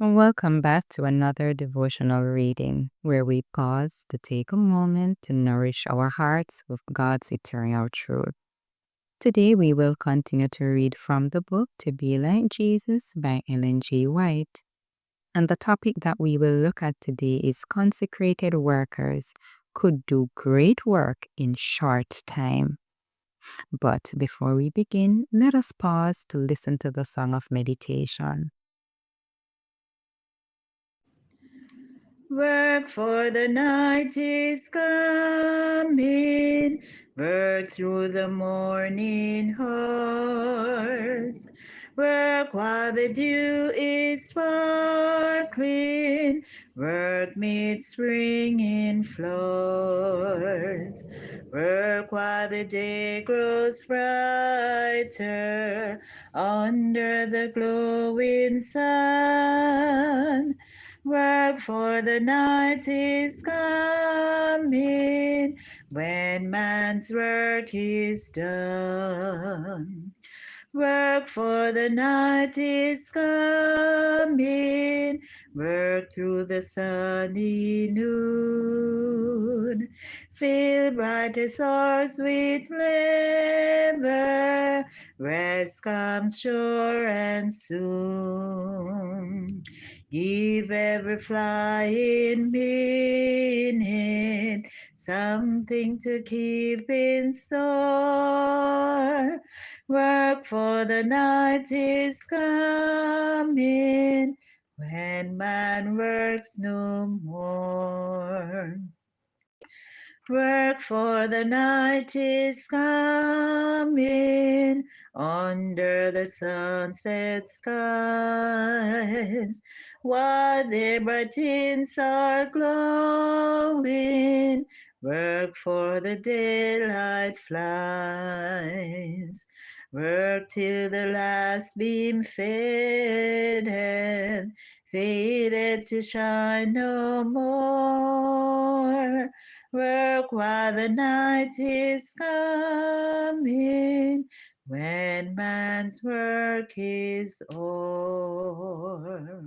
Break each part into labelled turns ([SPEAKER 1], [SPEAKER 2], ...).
[SPEAKER 1] Welcome back to another devotional reading where we pause to take a moment to nourish our hearts with God's eternal truth. Today we will continue to read from the book To Be Like Jesus by Ellen G. White. And the topic that we will look at today is consecrated workers could do great work in short time. But before we begin, let us pause to listen to the song of meditation.
[SPEAKER 2] Work for the night is coming, work through the morning hours. Work while the dew is sparkling, work mid spring in flowers. Work while the day grows brighter under the glowing sun. Work for the night is coming when man's work is done. Work for the night is coming, work through the sunny noon. Fill brighter stars with labor, rest comes sure and soon. Give every flying minute something to keep in store. Work for the night is coming when man works no more. Work for the night is coming under the sunset skies, while their bright tints are glowing. Work for the daylight flies. Work till the last beam faded to shine no more. Work while the night is coming, when man's work is o'er.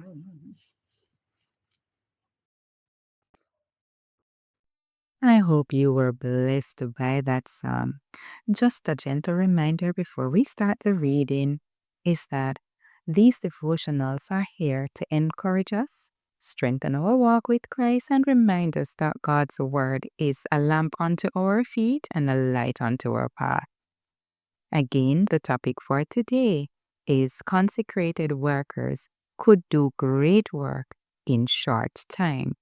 [SPEAKER 1] I hope you were blessed by that psalm. Just a gentle reminder before we start the reading is that these devotionals are here to encourage us, strengthen our walk with Christ, and remind us that God's Word is a lamp unto our feet and a light unto our path. Again, the topic for today is consecrated workers could do great work in short time.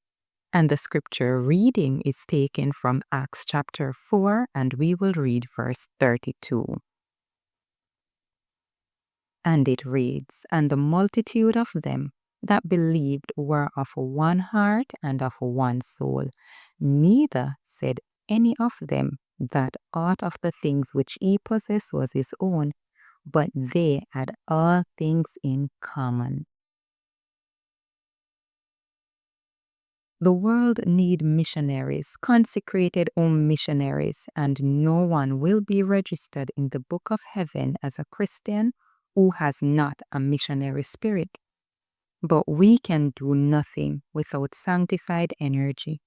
[SPEAKER 1] And the scripture reading is taken from Acts chapter 4, and we will read verse 32. And it reads, And the multitude of them that believed were of one heart and of one soul. Neither said any of them that aught of the things which he possessed was his own, but they had all things in common. The world need missionaries, consecrated home missionaries, and no one will be registered in the book of heaven as a Christian who has not a missionary spirit. But we can do nothing without sanctified energy.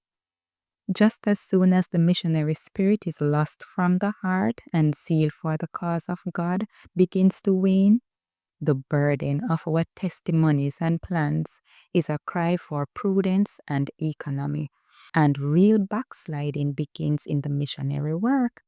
[SPEAKER 1] Just as soon as the missionary spirit is lost from the heart and zeal for the cause of God begins to wane, the burden of our testimonies and plans is a cry for prudence and economy, and real backsliding begins in the missionary work.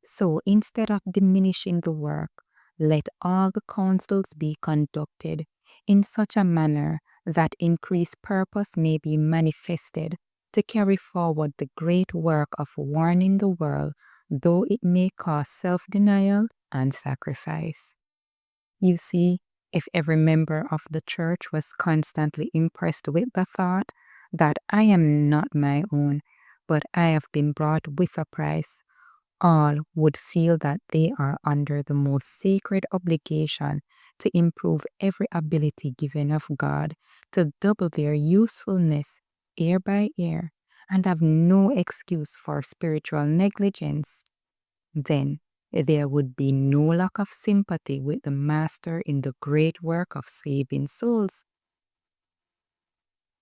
[SPEAKER 1] So instead of diminishing the work, let all the councils be conducted in such a manner that increased purpose may be manifested to carry forward the great work of warning the world, though it may cost self-denial and sacrifice. You see, if every member of the church was constantly impressed with the thought that I am not my own, but I have been bought with a price, all would feel that they are under the most sacred obligation to improve every ability given of God, to double their usefulness year by year, and have no excuse for spiritual negligence. Then there would be no lack of sympathy with the Master in the great work of saving souls.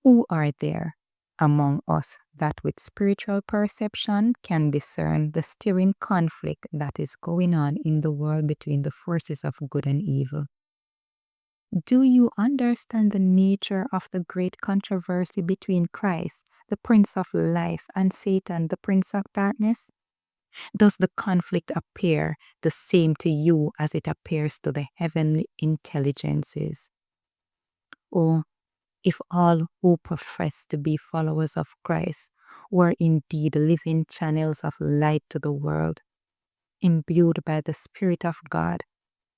[SPEAKER 1] Who are there among us that with spiritual perception can discern the stirring conflict that is going on in the world between the forces of good and evil? Do you understand the nature of the great controversy between Christ, the Prince of Life, and Satan, the Prince of Darkness? Does the conflict appear the same to you as it appears to the heavenly intelligences? Oh, if all who profess to be followers of Christ were indeed living channels of light to the world, imbued by the Spirit of God,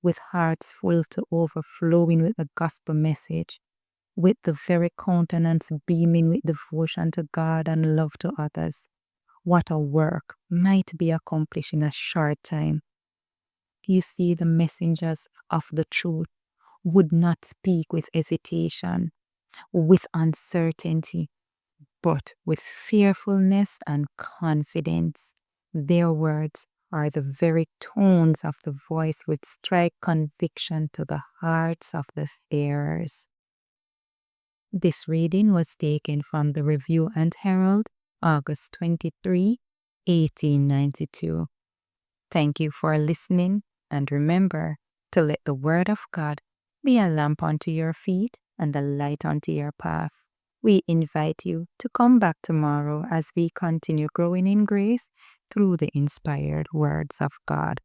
[SPEAKER 1] with hearts full to overflowing with the gospel message, with the very countenance beaming with devotion to God and love to others, what a work might be accomplished in a short time. You see, the messengers of the truth would not speak with hesitation, with uncertainty, but with fearfulness and confidence. Their words are the very tones of the voice which strike conviction to the hearts of the hearers. This reading was taken from the Review and Herald, August 23, 1892. Thank you for listening, and remember to let the Word of God be a lamp unto your feet and a light unto your path. We invite you to come back tomorrow as we continue growing in grace through the inspired words of God.